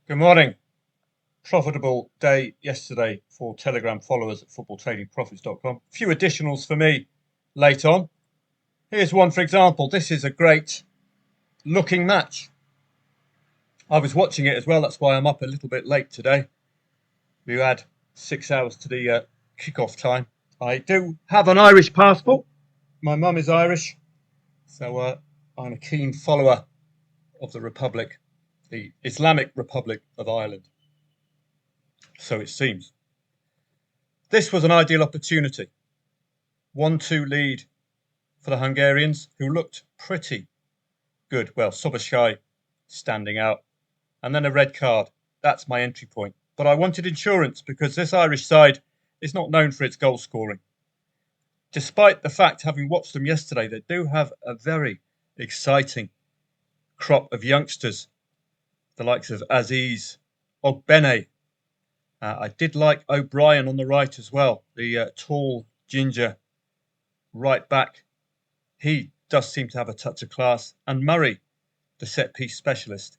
Good morning. Profitable day yesterday for Telegram followers at footballtradingprofits.com. A few additionals for me late on. Here's one, for example. This is a great looking match. I was watching it as well. That's why I'm up a little bit late today. We had 6 hours to the kickoff time. I do have an Irish passport. My mum is Irish. So I'm a keen follower of the Republic, the Islamic Republic of Ireland. So it seems. This was an ideal opportunity. 1-2 lead for the Hungarians, who looked pretty good. Well, Soboschai standing out. And then a red card. That's my entry point. But I wanted insurance because this Irish side is not known for its goal scoring. Despite the fact, having watched them yesterday, they do have a very exciting crop of youngsters. The likes of Aziz, Ogbene. I did like O'Brien on the right as well. The tall ginger right back. He does seem to have a touch of class. And Murray, the set-piece specialist.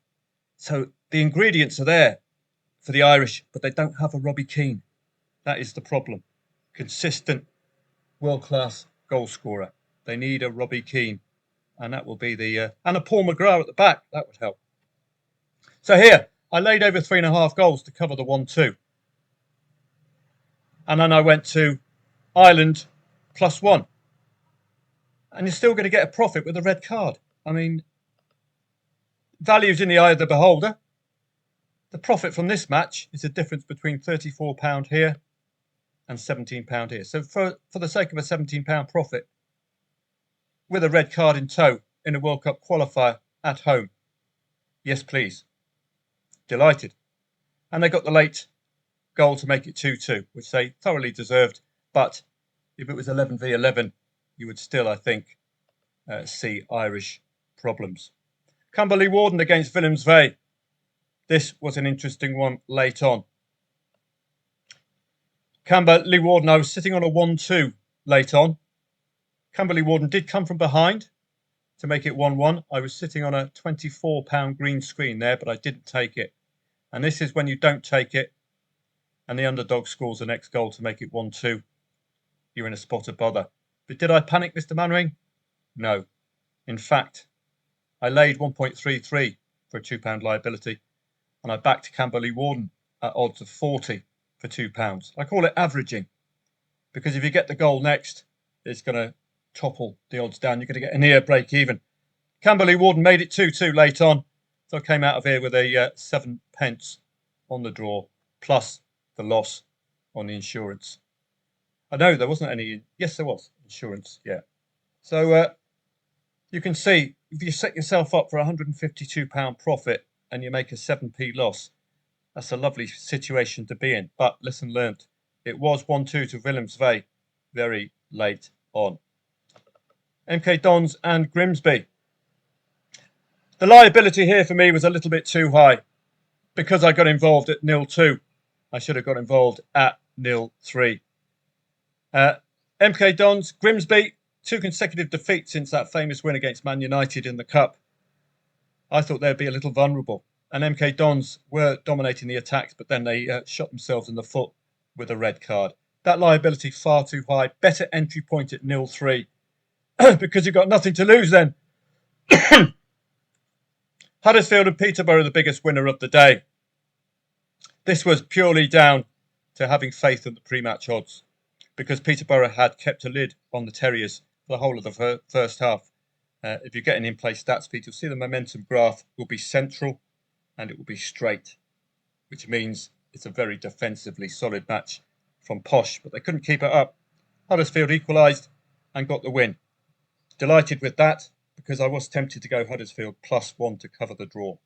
So the ingredients are there for the Irish, but they don't have a Robbie Keane. That is the problem. Consistent, world-class goal scorer. They need a Robbie Keane. And that will be the... and a Paul McGrath at the back. That would help. So here, I laid over 3.5 goals to cover the 1-2. And then I went to Ireland +1. And you're still going to get a profit with a red card. I mean, value's in the eye of the beholder. The profit from this match is a difference between £34 here and £17 here. So for the sake of a £17 profit, with a red card in tow in a World Cup qualifier at home, yes please. Delighted. And they got the late goal to make it 2-2, which they thoroughly deserved. But if it was 11v11, you would still, I think, see Irish problems. Camberley Warden against Willems Vee. This was an interesting one late on. Camberley Warden, I was sitting on a 1-2 late on. Camberley Warden did come from behind to make it 1-1. I was sitting on a £24 green screen there, but I didn't take it. And this is when you don't take it and the underdog scores the next goal to make it 1-2. You're in a spot of bother. But did I panic, Mr. Manring? No. In fact, I laid 1.33 for a £2 liability, and I backed Camberley Warden at odds of 40 for £2. I call it averaging, because if you get the goal next, it's going to topple the odds down. You're going to get a near break even. Camberley Warden made it 2-2 late on, so I came out of here with a 7 pence on the draw, plus the loss on the insurance. I know there wasn't any. Yes, there was insurance. Yeah. So you can see if you set yourself up for a £152 profit and you make a 7p loss, that's a lovely situation to be in. But lesson learnt. It was 1-2 to Willems Vee very late on. MK Dons and Grimsby. The liability here for me was a little bit too high because I got involved at 0-2. I should have got involved at 0-3. MK Dons, Grimsby, 2 consecutive defeats since that famous win against Man United in the Cup. I thought they'd be a little vulnerable. And MK Dons were dominating the attacks, but then they shot themselves in the foot with a red card. That liability far too high. Better entry point at 0-3 because you've got nothing to lose then. Huddersfield and Peterborough, the biggest winner of the day. This was purely down to having faith in the pre-match odds, because Peterborough had kept a lid on the Terriers for the whole of the first half. If you're getting in-play stats feed, you'll see the momentum graph will be central and it will be straight, which means it's a very defensively solid match from Posh, but they couldn't keep it up. Huddersfield equalised and got the win. Delighted with that, because I was tempted to go Huddersfield +1 to cover the draw.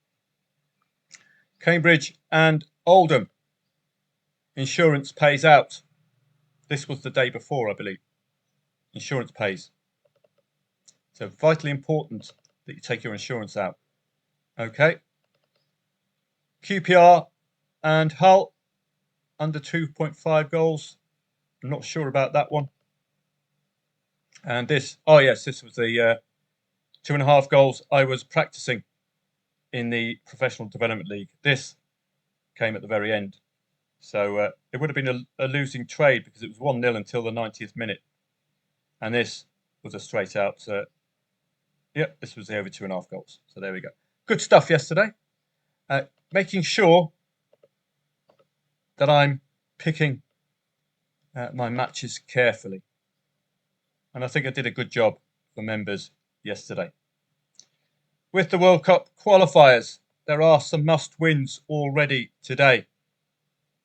Cambridge and Oldham. Insurance pays out. This was the day before, I believe. Insurance pays. So vitally important that you take your insurance out. Okay. QPR and Hull under 2.5 goals. I'm not sure about that one. And this, oh yes, this was the 2.5 goals I was practicing in the Professional Development League. This came at the very end. So it would have been a losing trade because it was 1-0 until the 90th minute. And this was a straight out. Yep, this was the over 2.5 goals. So there we go. Good stuff yesterday. Making sure that I'm picking my matches carefully. And I think I did a good job for members yesterday. With the World Cup qualifiers, there are some must-wins already today.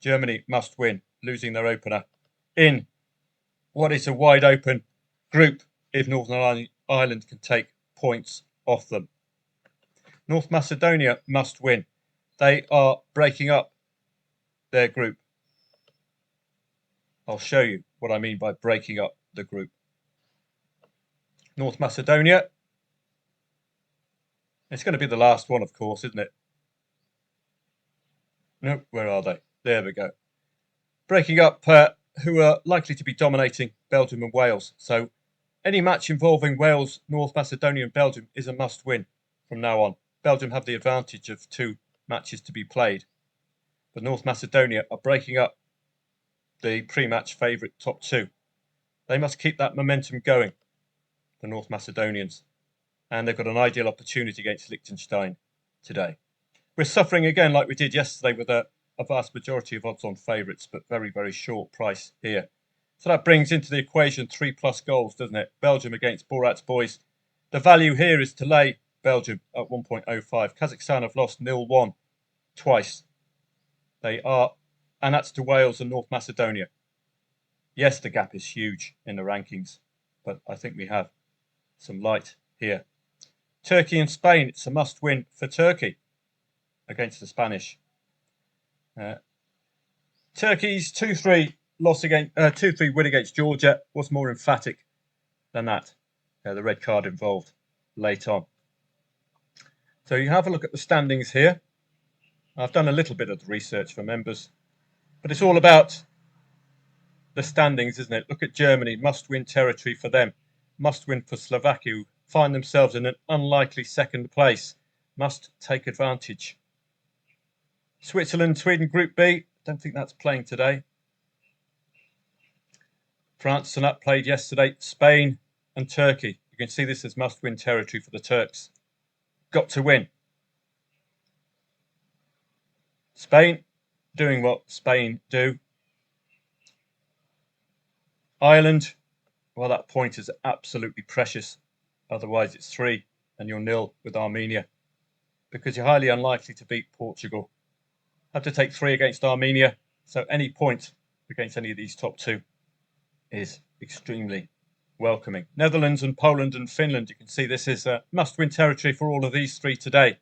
Germany must win, losing their opener in what is a wide-open group if Northern Ireland can take points off them. North Macedonia must win. They are breaking up their group. I'll show you what I mean by breaking up the group. North Macedonia. It's going to be the last one, of course, isn't it? No, where are they? There we go. Breaking up who are likely to be dominating Belgium and Wales. So any match involving Wales, North Macedonia and Belgium is a must-win from now on. Belgium have the advantage of 2 matches to be played. But North Macedonia are breaking up the pre-match favourite top 2. They must keep that momentum going, the North Macedonians. And they've got an ideal opportunity against Liechtenstein today. We're suffering again like we did yesterday with a vast majority of odds-on favourites, but very, very short price here. So that brings into the equation 3+ goals, doesn't it? Belgium against Borat's boys. The value here is to lay Belgium at 1.05. Kazakhstan have lost 0-1 twice. They are, and that's to Wales and North Macedonia. Yes, the gap is huge in the rankings, but I think we have some light here. Turkey and Spain, it's a must-win for Turkey against the Spanish. Turkey's 2-3 win against Georgia was more emphatic than that. The red card involved late on. So you have a look at the standings here. I've done a little bit of the research for members, but it's all about the standings, isn't it? Look at Germany, must-win territory for them. Must-win for Slovakia, who find themselves in an unlikely second place. Must take advantage. Switzerland, Sweden, Group B. Don't think that's playing today. France and that played yesterday. Spain and Turkey. You can see this as must-win territory for the Turks. Got to win. Spain doing what Spain do. Ireland, well, that point is absolutely precious. Otherwise, it's 3 and you're 0 with Armenia because you're highly unlikely to beat Portugal. Have to take 3 against Armenia. So any point against any of these top 2 is extremely welcoming. Netherlands and Poland and Finland. You can see this is must-win territory for all of these 3 today.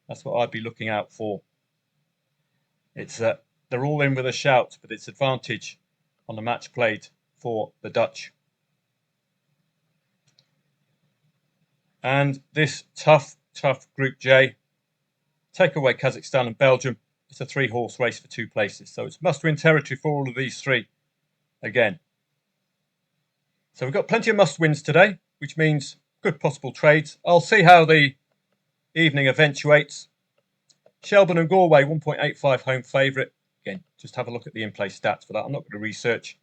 That's what I'd be looking out for. It's they're all in with a shout, but it's advantage on the match played for the Dutch. And this tough Group J, take away Kazakhstan and Belgium. It's a 3-horse race for 2 places. So it's must-win territory for all of these 3 again. So we've got plenty of must-wins today, which means good possible trades. I'll see how the evening eventuates. Shelbourne and Galway, 1.85 home favourite. Again, just have a look at the in-play stats for that. I'm not going to research,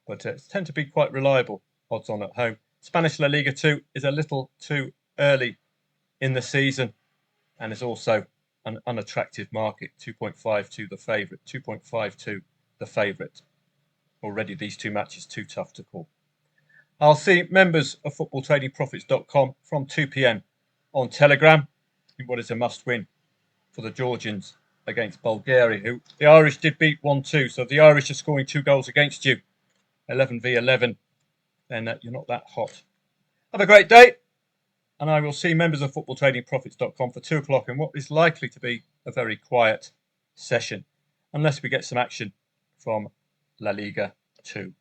but tend to be quite reliable odds on at home. Spanish La Liga 2 is a little too early in the season and is also an unattractive market. 2.52 the favourite, 2.52 the favourite. Already these 2 matches too tough to call. I'll see members of footballtradingprofits.com from 2 p.m. on Telegram in what is a must-win for the Georgians against Bulgaria, who the Irish did beat 1-2. So if the Irish are scoring 2 goals against you, 11v11, then you're not that hot. Have a great day, and I will see members of footballtradingprofits.com for 2 o'clock in what is likely to be a very quiet session, unless we get some action from La Liga 2.